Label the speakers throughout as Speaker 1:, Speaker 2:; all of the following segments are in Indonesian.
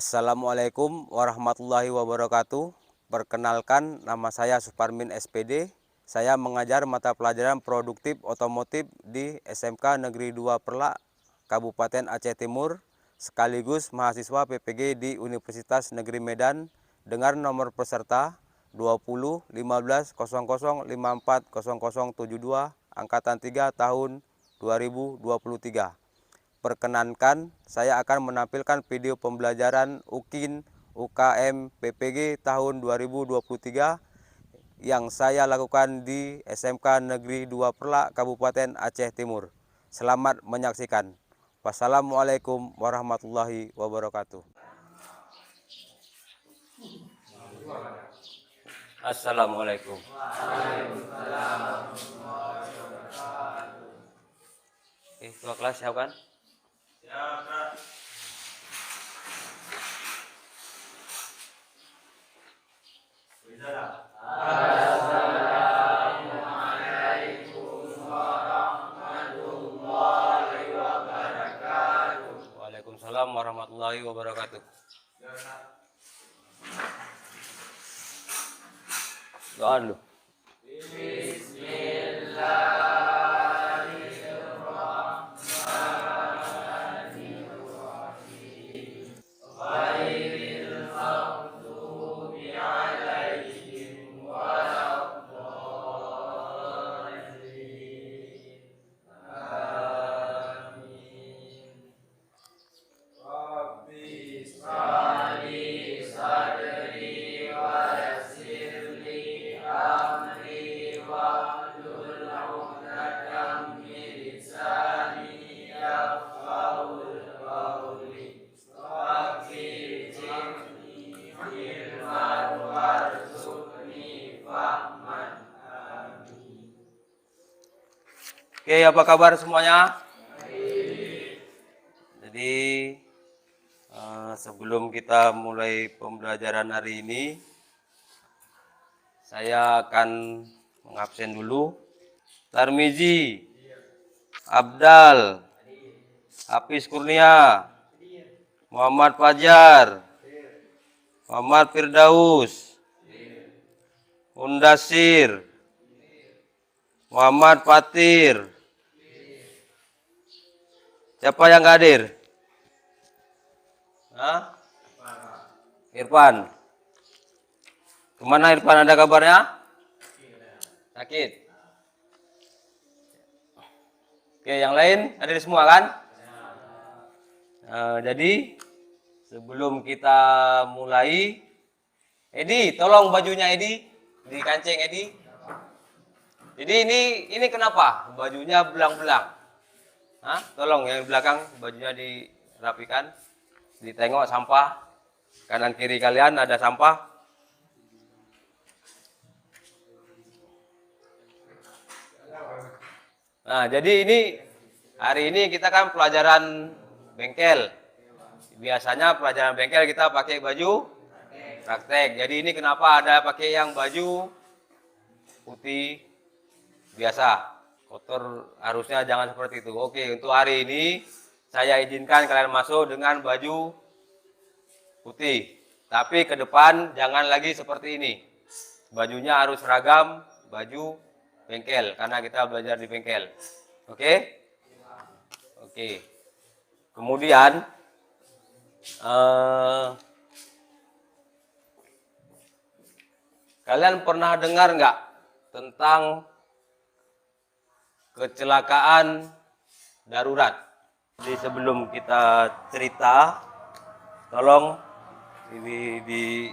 Speaker 1: Assalamualaikum warahmatullahi wabarakatuh. Perkenalkan, nama saya Suparmin SPD. Saya mengajar mata pelajaran produktif otomotif di SMK Negeri 2 Perlak, Kabupaten Aceh Timur, sekaligus mahasiswa PPG di Universitas Negeri Medan dengan nomor peserta 20 15 00 54 0072 angkatan 3 tahun 2023. Perkenankan, saya akan menampilkan video pembelajaran UKIN UKM PPG tahun 2023 yang saya lakukan di SMK Negeri 2 Perlak, Kabupaten Aceh Timur. Selamat menyaksikan. Wassalamualaikum warahmatullahi wabarakatuh. Assalamualaikum. Ketua kelas siap kan? Waalaikumsalam warahmatullahi wabarakatuh. Doa dulu. Oke, apa kabar semuanya? Jadi sebelum kita mulai pembelajaran hari ini, saya akan mengabsen dulu. Tarmizi, Abdal, Hafiz Kurnia, Muhammad Fajar, Muhammad Firdaus, Mundasir, Muhammad Fatir. Siapa yang nggak hadir? Hah? Irfan. Kemana Irfan, ada kabarnya? Sakit. Oke, yang lain hadir semua kan? Jadi sebelum kita mulai, Edi, tolong bajunya Edi, dikancing Edi. Jadi ini kenapa bajunya belang-belang? Hah? Tolong yang di belakang bajunya dirapikan, ditengok sampah, kanan kiri kalian ada sampah. Nah, jadi hari ini kita kan pelajaran bengkel. Biasanya pelajaran bengkel kita pakai baju praktek. Jadi ini kenapa ada pakai yang baju putih biasa. Kotor harusnya jangan seperti itu. Oke, untuk hari ini saya izinkan kalian masuk dengan baju putih. Tapi ke depan jangan lagi seperti ini. Bajunya harus seragam baju bengkel karena kita belajar di bengkel. Oke? Oke. Kemudian kalian pernah dengar nggak tentang kecelakaan darurat? Jadi sebelum kita cerita, tolong ini di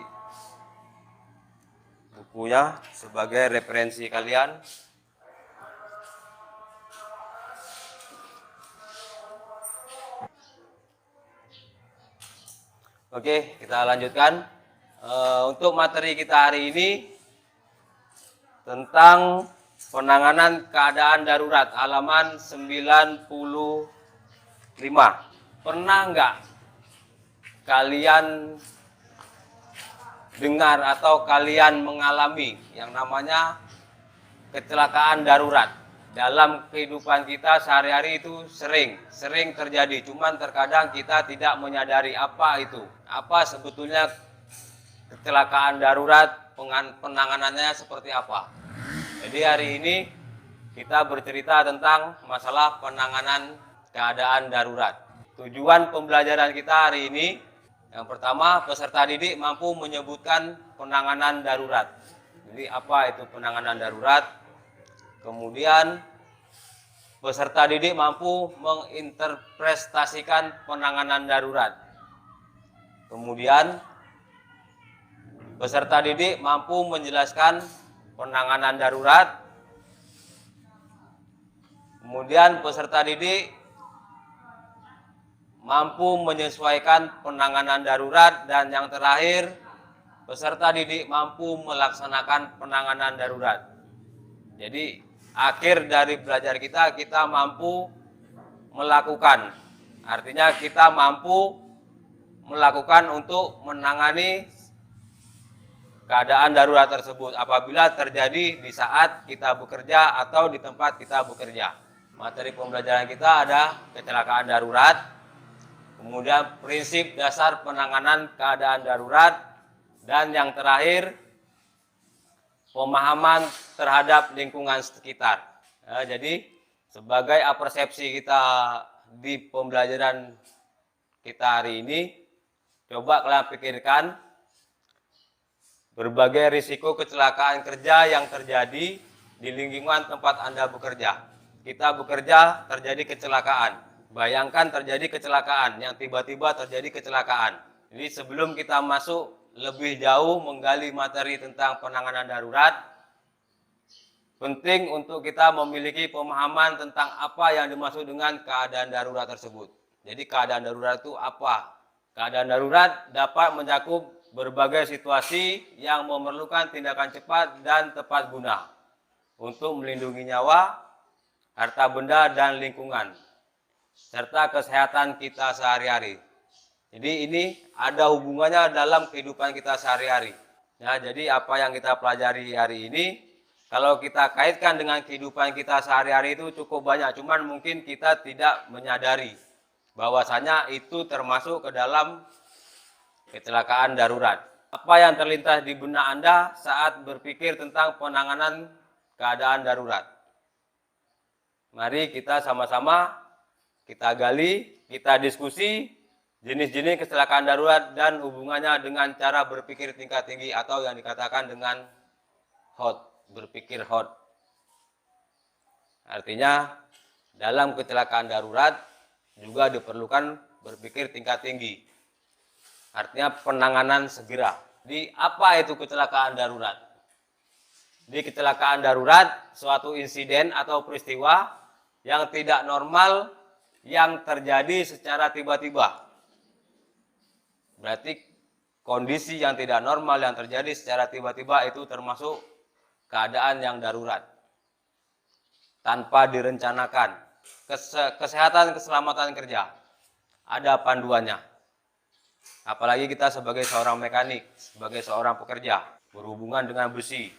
Speaker 1: bukunya sebagai referensi kalian. Oke, kita lanjutkan. Untuk materi kita hari ini tentang penanganan keadaan darurat, halaman 95. Pernah nggak kalian dengar atau kalian mengalami yang namanya kecelakaan darurat? dalam kehidupan kita sehari-hari itu sering terjadi. Cuman terkadang kita tidak menyadari apa itu. Apa sebetulnya kecelakaan darurat, penanganannya seperti apa. Jadi hari ini kita bercerita tentang masalah penanganan keadaan darurat. Tujuan pembelajaran kita hari ini, yang pertama, peserta didik mampu menyebutkan penanganan darurat. Jadi apa itu penanganan darurat? Kemudian peserta didik mampu menginterpretasikan penanganan darurat. Kemudian peserta didik mampu menjelaskan penanganan darurat. Kemudian peserta didik mampu menyesuaikan penanganan darurat, dan yang terakhir peserta didik mampu melaksanakan penanganan darurat. Jadi akhir dari belajar kita mampu melakukan. Artinya kita mampu melakukan untuk menangani keadaan darurat tersebut apabila terjadi di saat kita bekerja atau di tempat kita bekerja. Materi pembelajaran kita ada kecelakaan darurat, kemudian prinsip dasar penanganan keadaan darurat, dan yang terakhir pemahaman terhadap lingkungan sekitar. Nah, jadi sebagai persepsi kita di pembelajaran kita hari ini, coba kalian pikirkan berbagai risiko kecelakaan kerja yang terjadi di lingkungan tempat Anda bekerja. Kita bekerja, terjadi kecelakaan. Bayangkan terjadi kecelakaan, yang tiba-tiba terjadi kecelakaan. Jadi sebelum kita masuk lebih jauh menggali materi tentang penanganan darurat, penting untuk kita memiliki pemahaman tentang apa yang dimaksud dengan keadaan darurat tersebut. Jadi keadaan darurat itu apa? Keadaan darurat dapat mencakup berbagai situasi yang memerlukan tindakan cepat dan tepat guna untuk melindungi nyawa, harta benda, dan lingkungan, serta kesehatan kita sehari-hari. Jadi ini ada hubungannya dalam kehidupan kita sehari-hari. Ya, jadi apa yang kita pelajari hari ini, kalau kita kaitkan dengan kehidupan kita sehari-hari itu cukup banyak. Cuman mungkin kita tidak menyadari bahwasanya itu termasuk ke dalam kecelakaan darurat. Apa yang terlintas di benak Anda saat berpikir tentang penanganan keadaan darurat? Mari kita sama-sama kita gali, kita diskusi jenis-jenis kecelakaan darurat dan hubungannya dengan cara berpikir tingkat tinggi atau yang dikatakan dengan berpikir hot. Artinya dalam kecelakaan darurat juga diperlukan berpikir tingkat tinggi. Artinya penanganan segera. Di apa itu kecelakaan darurat? Di kecelakaan darurat, suatu insiden atau peristiwa yang tidak normal yang terjadi secara tiba-tiba. Berarti kondisi yang tidak normal yang terjadi secara tiba-tiba itu termasuk keadaan yang darurat. Tanpa direncanakan. Kesehatan keselamatan kerja. Ada panduannya. Apalagi kita sebagai seorang mekanik, sebagai seorang pekerja, berhubungan dengan besi,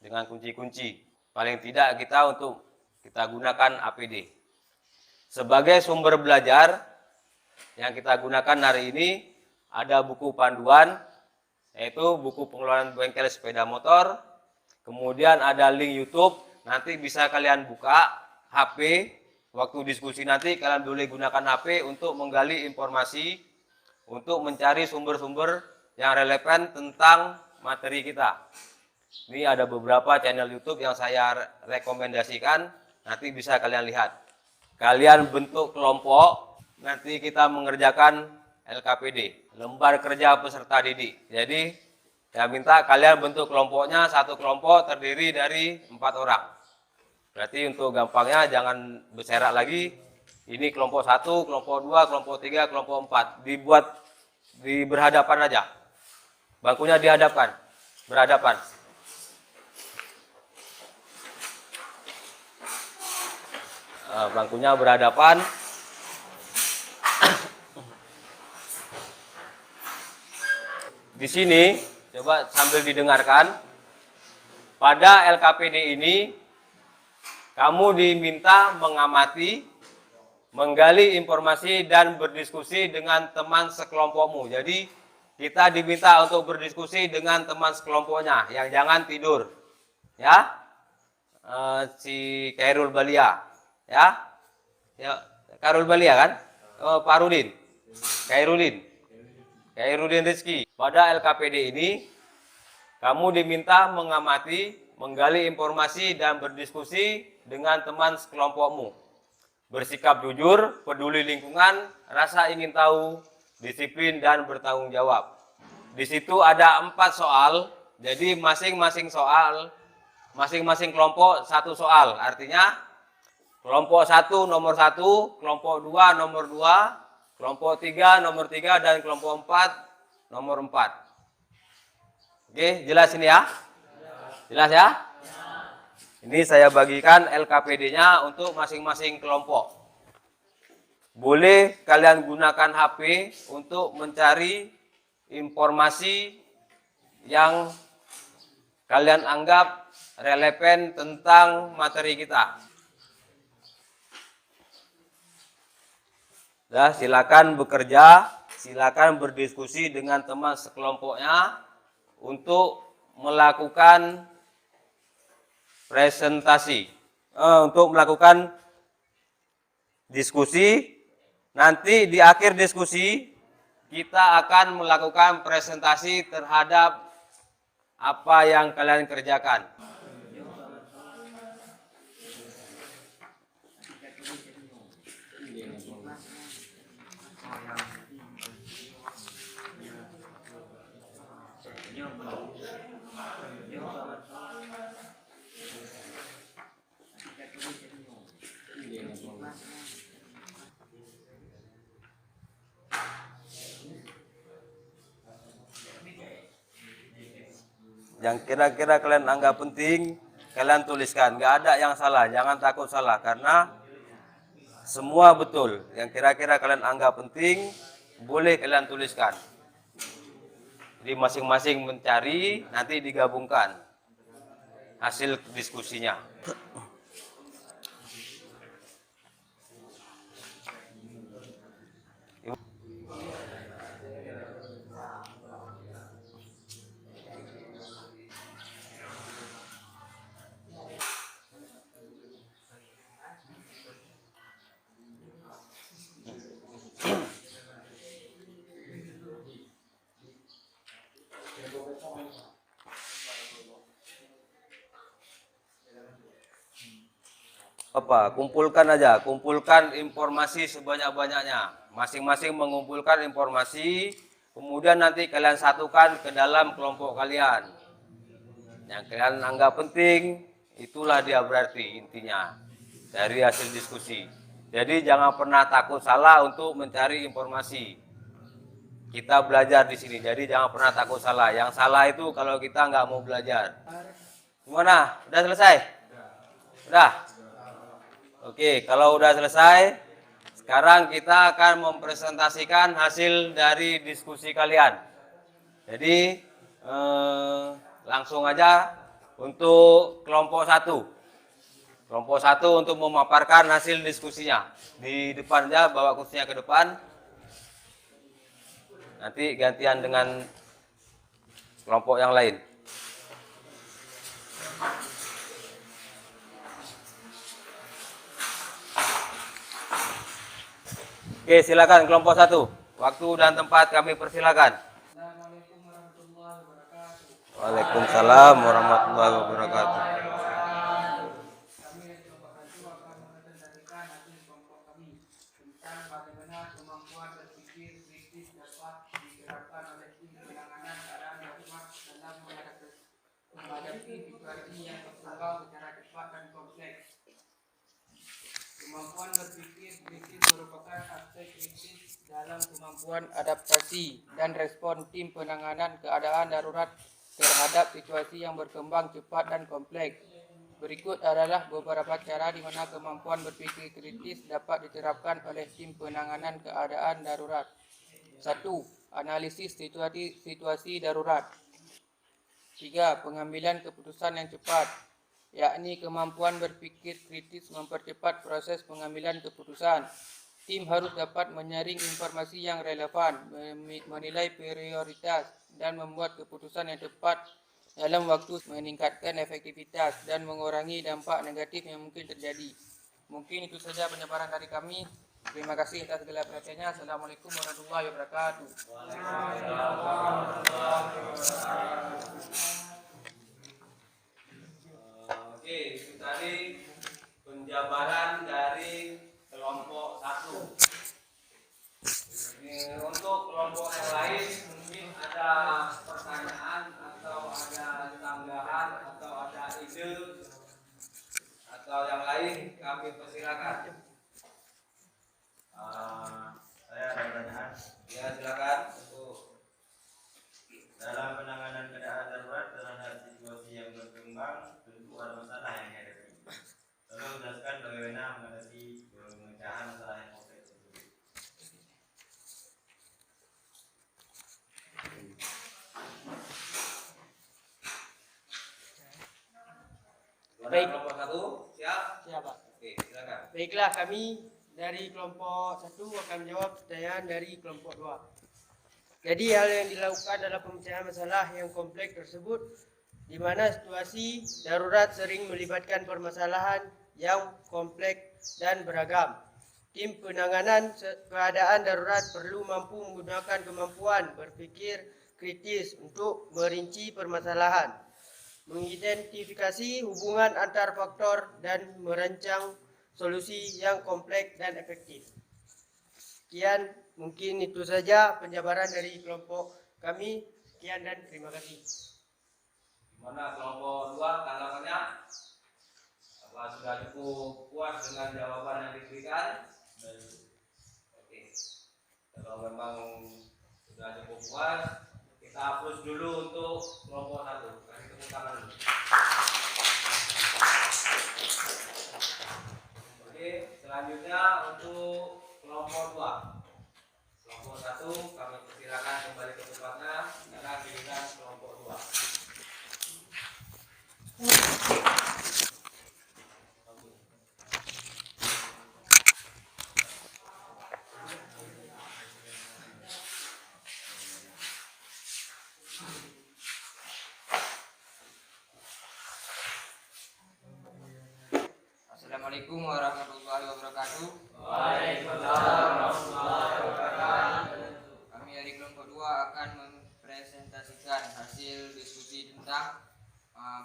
Speaker 1: dengan kunci-kunci. Paling tidak kita gunakan APD. Sebagai sumber belajar yang kita gunakan hari ini, ada buku panduan, yaitu buku pengelolaan bengkel sepeda motor. Kemudian ada link YouTube, nanti bisa kalian buka HP. Waktu diskusi nanti kalian boleh gunakan HP untuk menggali informasi, untuk mencari sumber-sumber yang relevan tentang materi kita. Ini ada beberapa channel YouTube yang saya rekomendasikan, nanti bisa kalian lihat. Kalian bentuk kelompok, nanti kita mengerjakan LKPD, lembar kerja peserta didik. Jadi saya minta kalian bentuk kelompoknya, satu kelompok terdiri dari 4 orang. Berarti untuk gampangnya jangan berserak lagi. Ini kelompok 1, kelompok 2, kelompok 3, kelompok 4. Dibuat di berhadapan aja. Bangkunya dihadapkan, berhadapan. Bangkunya berhadapan. Di sini coba sambil didengarkan. Pada LKPD ini kamu diminta mengamati, menggali informasi, dan berdiskusi dengan teman sekelompokmu. Jadi kita diminta untuk berdiskusi dengan teman sekelompoknya, yang jangan tidur, ya. Si Khairul Balia, ya, Khairul Balia kan, Pak Rudin, Khairudin Rizki. Pada LKPD ini, kamu diminta mengamati, menggali informasi, dan berdiskusi dengan teman sekelompokmu. Bersikap jujur, peduli lingkungan, rasa ingin tahu, disiplin, dan bertanggung jawab. Di situ ada 4 soal, jadi masing-masing kelompok 1 soal. Artinya kelompok 1 nomor 1, kelompok 2 nomor 2, kelompok 3 nomor 3, dan kelompok 4 nomor 4. Oke, jelas ini ya? Jelas ya? Ini saya bagikan LKPD-nya untuk masing-masing kelompok. Boleh kalian gunakan HP untuk mencari informasi yang kalian anggap relevan tentang materi kita. Nah, silakan bekerja, silakan berdiskusi dengan teman sekelompoknya untuk melakukan presentasi, untuk melakukan diskusi. Nanti di akhir diskusi kita akan melakukan presentasi terhadap apa yang kalian kerjakan. Yang kira-kira kalian anggap penting, kalian tuliskan. Nggak ada yang salah, jangan takut salah, karena semua betul. Yang kira-kira kalian anggap penting, boleh kalian tuliskan. Jadi masing-masing mencari, nanti digabungkan hasil diskusinya. Kumpulkan aja, kumpulkan informasi sebanyak-banyaknya. Masing-masing mengumpulkan informasi, kemudian nanti kalian satukan ke dalam kelompok kalian. Yang kalian anggap penting, itulah dia berarti intinya dari hasil diskusi. Jadi jangan pernah takut salah untuk mencari informasi. Kita belajar di sini, jadi jangan pernah takut salah. Yang salah itu kalau kita nggak mau belajar. Gimana? Udah selesai? Udah? Oke, kalau udah selesai, sekarang kita akan mempresentasikan hasil dari diskusi kalian. Jadi langsung aja untuk kelompok 1. Kelompok 1 untuk memaparkan hasil diskusinya. Di depan aja, bawa kursinya ke depan. Nanti gantian dengan kelompok yang lain. Oke, silakan kelompok 1. Waktu dan tempat kami persilakan.
Speaker 2: Assalamualaikum warahmatullahi wabarakatuh.
Speaker 1: Waalaikumsalam warahmatullahi wabarakatuh.
Speaker 2: Kami dari kelompok 1 akan mempresentasikan hasil kelompok kami tentang bagaimana kemampuan berpikir kritis dapat diterapkan oleh tim penanganan keadaan darurat dalam menghadapi situasi yang berkembang secara cepat dan kompleks. Kemampuan berpikir kritis merupakan aspek kritis dalam kemampuan adaptasi dan respon tim penanganan keadaan darurat terhadap situasi yang berkembang cepat dan kompleks. Berikut adalah beberapa cara di mana kemampuan berpikir kritis dapat diterapkan oleh tim penanganan keadaan darurat. 1. Analisis situasi darurat. 3. Pengambilan keputusan yang cepat. yakni kemampuan berpikir kritis mempercepat proses pengambilan keputusan. Tim harus dapat menyaring informasi yang relevan, menilai prioritas, dan membuat keputusan yang tepat dalam waktu, meningkatkan efektivitas dan mengurangi dampak negatif yang mungkin terjadi. Mungkin itu saja penyebaran dari kami. Terima kasih atas segala perhatiannya. Assalamualaikum warahmatullahi wabarakatuh.
Speaker 1: Oke, itu tadi penjabaran dari kelompok 1. Untuk kelompok yang lain mungkin ada pertanyaan atau ada tanggapan atau ada ide atau yang lain, kami persilakan.
Speaker 3: Saya ada pertanyaan.
Speaker 1: Ya, silakan.
Speaker 3: Dalam penanganan keadaan darurat terhadap situasi yang berkembang, tentu ada masalah yang dihadapi. Tolong jelaskan bagaimana mengatasi pemecahan masalah yang kompleks tersebut.
Speaker 2: Baik.
Speaker 1: Kelompok 1, siap?
Speaker 2: Siap, Pak.
Speaker 1: Oke, silakan.
Speaker 2: Baiklah, kami dari kelompok 1 akan menjawab pertanyaan dari kelompok 2. Jadi hal yang dilakukan dalam pemecahan masalah yang kompleks tersebut, di mana situasi darurat sering melibatkan permasalahan yang kompleks dan beragam. Tim penanganan keadaan darurat perlu mampu menggunakan kemampuan berpikir kritis untuk merinci permasalahan, mengidentifikasi hubungan antar faktor, dan merancang solusi yang kompleks dan efektif. Sekian, mungkin itu saja penjabaran dari kelompok kami. Sekian dan terima kasih.
Speaker 1: Gimana kelompok 2 tanggapannya? Apa sudah cukup puas dengan jawaban yang diberikan? Oke. Kalau memang sudah cukup puas, kita hapus dulu untuk kelompok 1. Kasih tepuk tangan dulu. Oke, selanjutnya untuk kelompok 2. Kelompok 1 kami persilakan kembali ke tempatnya. Sekarang giliran kelompok 2.
Speaker 2: Assalamualaikum warahmatullahi wabarakatuh.
Speaker 1: Waalaikumsalam warahmatullahi wabarakatuh.
Speaker 2: Kami dari kelompok 2 akan mempresentasikan hasil diskusi tentang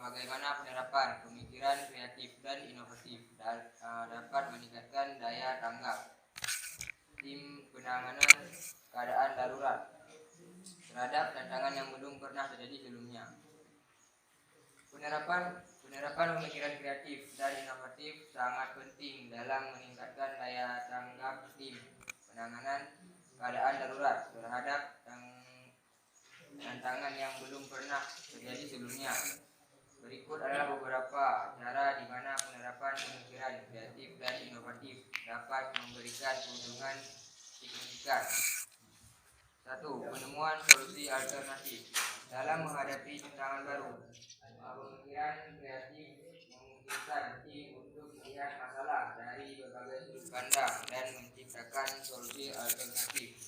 Speaker 2: bagaimana penerapan pemikiran kreatif dan inovatif dapat meningkatkan daya tanggap tim penanganan keadaan darurat terhadap tantangan yang belum pernah terjadi sebelumnya. Penerapan pemikiran kreatif dan inovatif sangat penting dalam meningkatkan daya tanggap tim penanganan keadaan darurat terhadap tantangan yang belum pernah terjadi sebelumnya. Berikut adalah beberapa cara di mana penerapan pemikiran kreatif dan inovatif dapat memberikan keuntungan signifikan. 1. Penemuan solusi alternatif. Dalam menghadapi tantangan baru, pemikiran kreatif memungkinkan tim untuk melihat masalah dari berbagai sudut pandang dan menciptakan solusi alternatif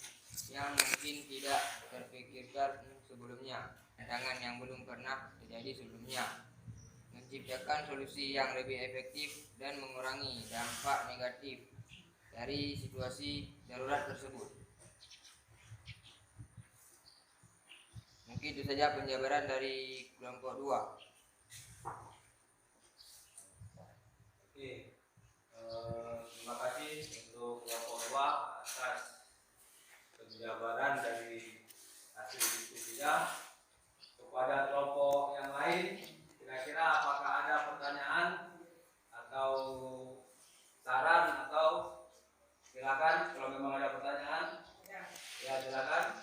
Speaker 2: yang mungkin tidak terpikirkan sebelumnya. Tantangan yang belum pernah terjadi sebelumnya, menciptakan solusi yang lebih efektif dan mengurangi dampak negatif dari situasi darurat tersebut. Mungkin itu saja penjabaran dari kelompok 2.
Speaker 1: Oke, terima kasih untuk kelompok 2 atas penjabaran dari hasil diskusinya. Kepada kelompok yang lain, kira-kira apakah ada pertanyaan atau saran atau silakan kalau memang ada pertanyaan. Ya, silakan.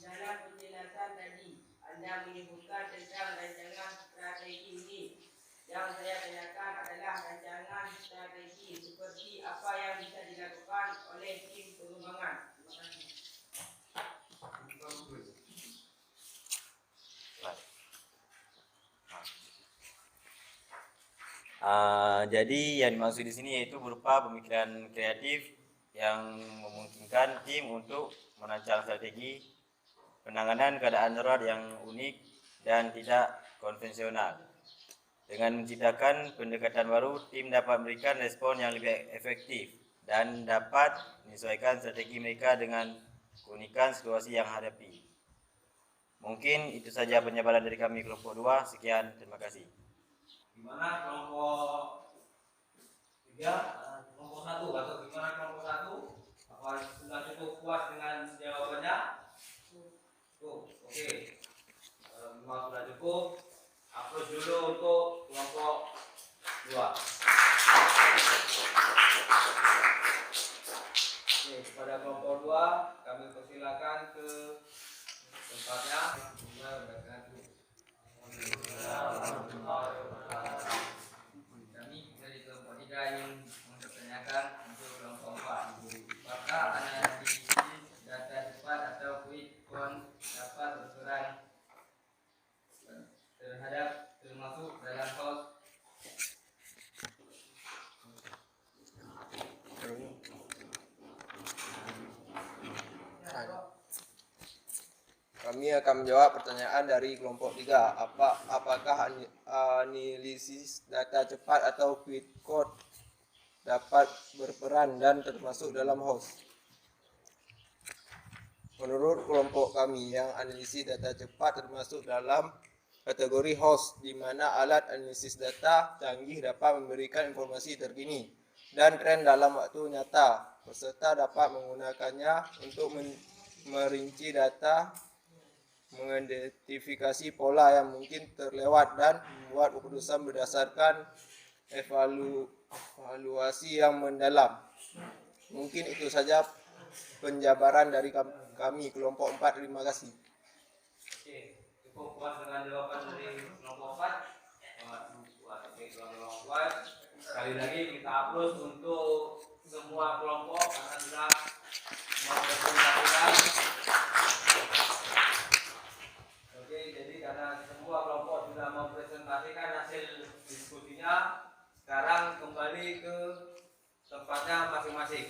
Speaker 2: Dalam penjelasan tadi, Anda menyebutkan tentang rancangan strategi ini.
Speaker 3: Jadi yang dimaksud di sini yaitu berupa pemikiran kreatif yang memungkinkan tim untuk merancang strategi penanganan keadaan darurat yang unik dan tidak konvensional. Dengan menciptakan pendekatan baru, tim dapat memberikan respon yang lebih efektif dan dapat menyesuaikan strategi mereka dengan keunikan situasi yang hadapi. Mungkin itu saja penjabaran dari kami kelompok 2. Sekian, terima kasih.
Speaker 1: Gimana kelompok 3, kelompok 1 atau gimana kelompok 1? Apa sudah cukup puas dengan jawabannya? Tuh, oke. Kalau memang sudah cukup, hapus dulu untuk kelompok 2. Oke, kepada kelompok 2 kami persilakan ke tempatnya.
Speaker 2: Kami dari kelompok 3 ingin mempertanyakan untuk kelompok 4. Apakah analisis data cepat atau quick count dapat berperan termasuk dalam host?
Speaker 4: Kami akan menjawab pertanyaan dari kelompok 3. Apakah analisis data cepat atau quick count dapat berperan dan termasuk dalam host? Menurut kelompok kami, yang analisis data cepat termasuk dalam kategori host, di mana alat analisis data canggih dapat memberikan informasi terkini dan tren dalam waktu nyata. Peserta dapat menggunakannya untuk merinci data, mengidentifikasi pola yang mungkin terlewat, dan membuat keputusan berdasarkan evaluasi yang mendalam. Mungkin itu saja penjabaran dari kami kelompok 4. Terima kasih.
Speaker 1: Oke, cukup puas dengan jawaban dari kelompok 4. Oke, kelompok 4. Sekali lagi kita hapus untuk semua kelompok karena sudah mempresentasikan. Oke, jadi karena semua kelompok sudah mempresentasikan hasil diskusinya, sekarang kembali ke tempatnya masing-masing.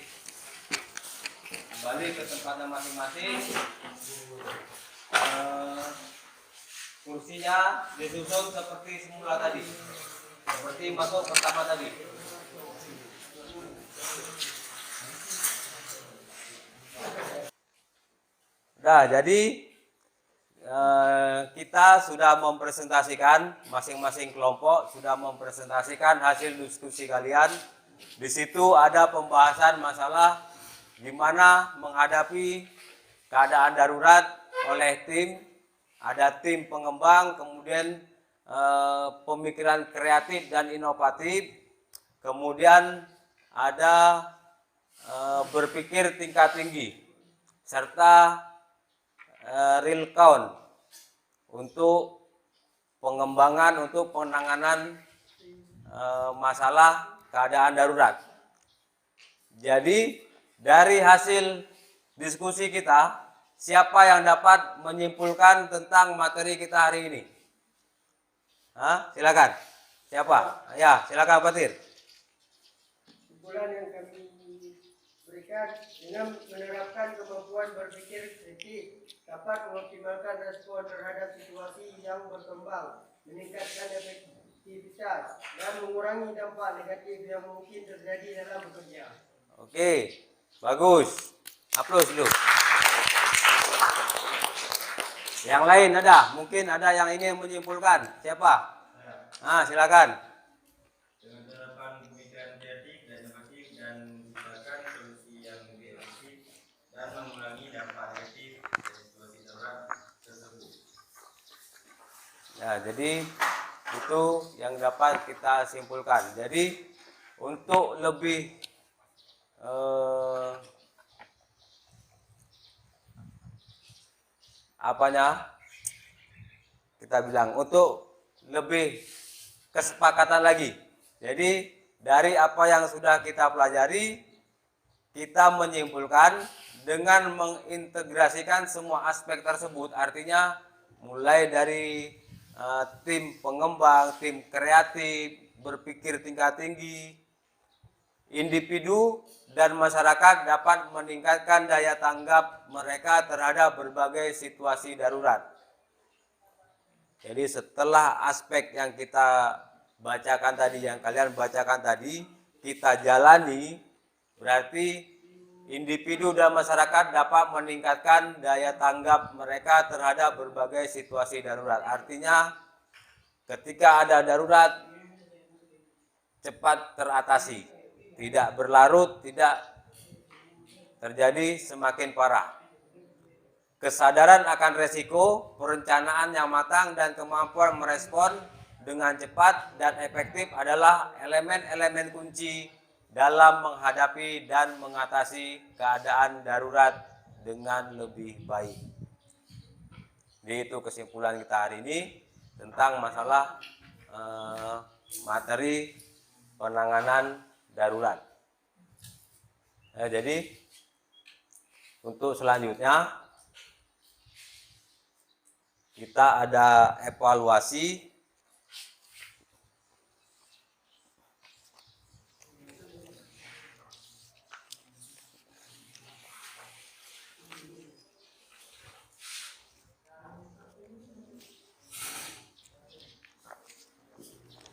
Speaker 1: Kursinya disusun seperti semula tadi, seperti masuk pertama tadi. Nah, jadi kita sudah mempresentasikan, masing-masing kelompok sudah mempresentasikan hasil diskusi kalian. Di situ ada pembahasan masalah gimana menghadapi keadaan darurat oleh tim. Ada tim pengembang, kemudian pemikiran kreatif dan inovatif, kemudian ada berpikir tingkat tinggi, serta real count untuk pengembangan, untuk penanganan masalah keadaan darurat. Jadi dari hasil diskusi kita, siapa yang dapat menyimpulkan tentang materi kita hari ini? Silakan. Siapa? Ya, silakan Fatir.
Speaker 5: Kesimpulan yang kami berikan, dengan menerapkan kemampuan berpikir kritis dapat mengoptimalkan respon terhadap situasi yang berkembang, meningkatkan efektivitas, dan mengurangi dampak negatif yang mungkin terjadi dalam bekerja.
Speaker 1: Oke, bagus. Aplaus dulu. Yang lain ada? Mungkin ada yang ingin menyimpulkan. Siapa? Silakan.
Speaker 3: Dengan penerapan pemikiran kreatif dan inovatif dan menciptakan solusi yang lebih efektif dan mengurangi dampak negatif dari situasi darurat tersebut.
Speaker 1: Ya, jadi itu yang dapat kita simpulkan. Jadi untuk lebih kita bilang untuk lebih kesepakatan lagi. Jadi dari apa yang sudah kita pelajari, kita menyimpulkan dengan mengintegrasikan semua aspek tersebut, artinya mulai dari tim pengembang, tim kreatif, berpikir tingkat tinggi, individu dan masyarakat dapat meningkatkan daya tanggap mereka terhadap berbagai situasi darurat. Jadi setelah aspek yang kita bacakan tadi, yang kalian bacakan tadi, kita jalani, berarti individu dan masyarakat dapat meningkatkan daya tanggap mereka terhadap berbagai situasi darurat. Artinya ketika ada darurat, cepat teratasi, tidak berlarut, tidak terjadi semakin parah. Kesadaran akan resiko, perencanaan yang matang, dan kemampuan merespon dengan cepat dan efektif adalah elemen-elemen kunci dalam menghadapi dan mengatasi keadaan darurat dengan lebih baik. Jadi itu kesimpulan kita hari ini tentang masalah materi penanganan darurat. Jadi untuk selanjutnya kita ada evaluasi.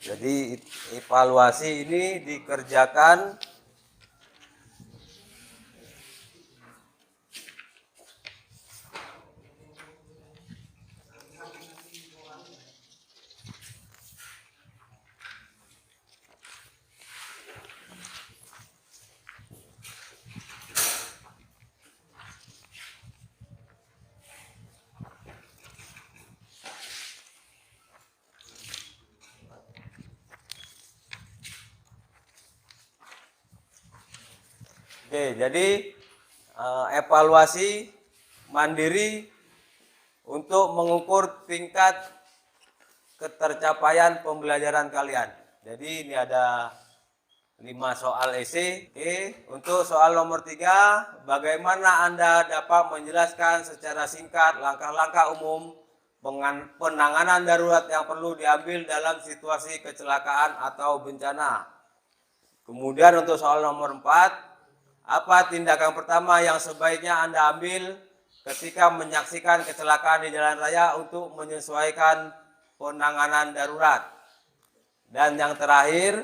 Speaker 1: Jadi evaluasi ini dikerjakan jadi evaluasi mandiri untuk mengukur tingkat ketercapaian pembelajaran kalian. Jadi ini ada 5 soal esai. Untuk soal nomor 3, bagaimana Anda dapat menjelaskan secara singkat langkah-langkah umum penanganan darurat yang perlu diambil dalam situasi kecelakaan atau bencana. Kemudian untuk soal nomor 4, apa tindakan pertama yang sebaiknya Anda ambil ketika menyaksikan kecelakaan di jalan raya untuk menyesuaikan penanganan darurat? Dan yang terakhir,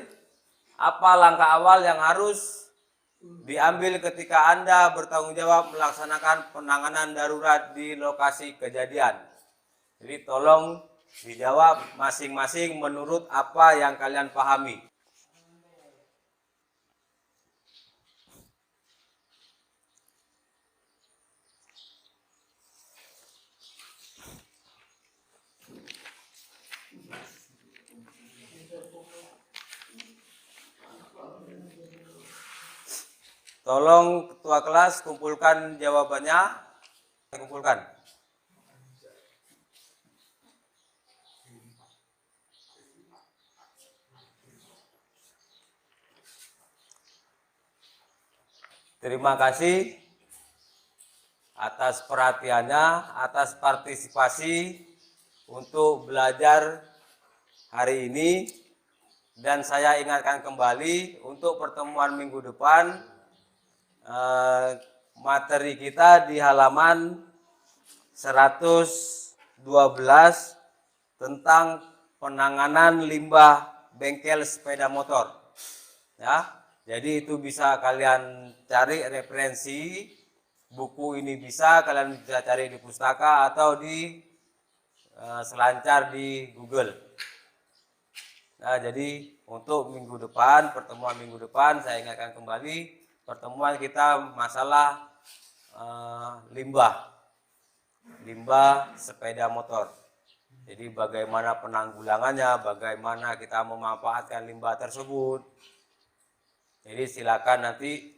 Speaker 1: apa langkah awal yang harus diambil ketika Anda bertanggung jawab melaksanakan penanganan darurat di lokasi kejadian? Jadi tolong dijawab masing-masing menurut apa yang kalian pahami. Tolong ketua kelas kumpulkan jawabannya. Kumpulkan. Terima kasih atas perhatiannya, atas partisipasi untuk belajar hari ini. Dan saya ingatkan kembali untuk pertemuan minggu depan, materi kita di halaman 112 tentang penanganan limbah bengkel sepeda motor. Ya, jadi itu bisa kalian cari referensi buku ini, bisa kalian bisa cari di pustaka atau di selancar di Google. Nah, jadi untuk minggu depan, pertemuan minggu depan, saya ingatkan kembali pertemuan kita masalah limbah sepeda motor. Jadi bagaimana penanggulangannya, bagaimana kita memanfaatkan limbah tersebut. Jadi silakan nanti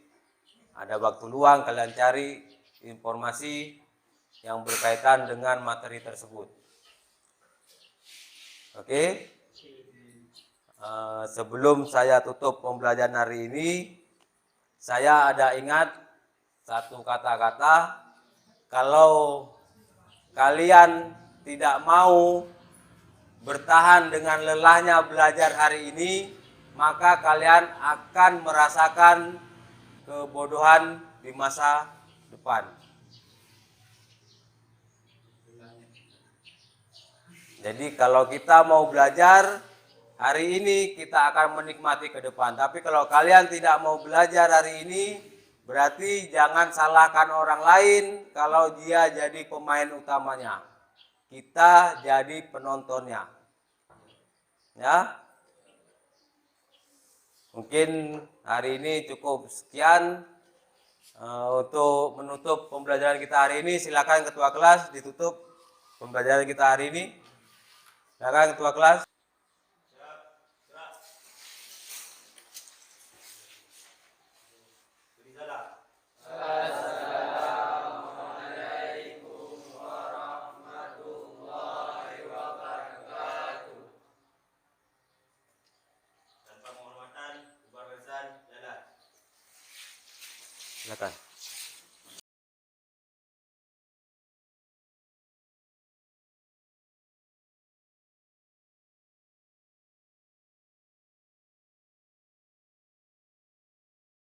Speaker 1: ada waktu luang kalian cari informasi yang berkaitan dengan materi tersebut. Oke. Sebelum saya tutup pembelajaran hari ini, saya ada ingat satu kata-kata. Kalau kalian tidak mau bertahan dengan lelahnya belajar hari ini, maka kalian akan merasakan kebodohan di masa depan. Jadi kalau kita mau belajar hari ini, kita akan menikmati ke depan. Tapi kalau kalian tidak mau belajar hari ini, berarti jangan salahkan orang lain kalau dia jadi pemain utamanya. Kita jadi penontonnya. Ya. Mungkin hari ini cukup sekian. Untuk menutup pembelajaran kita hari ini, silakan ketua kelas ditutup pembelajaran kita hari ini. Silakan ketua kelas. Silakan.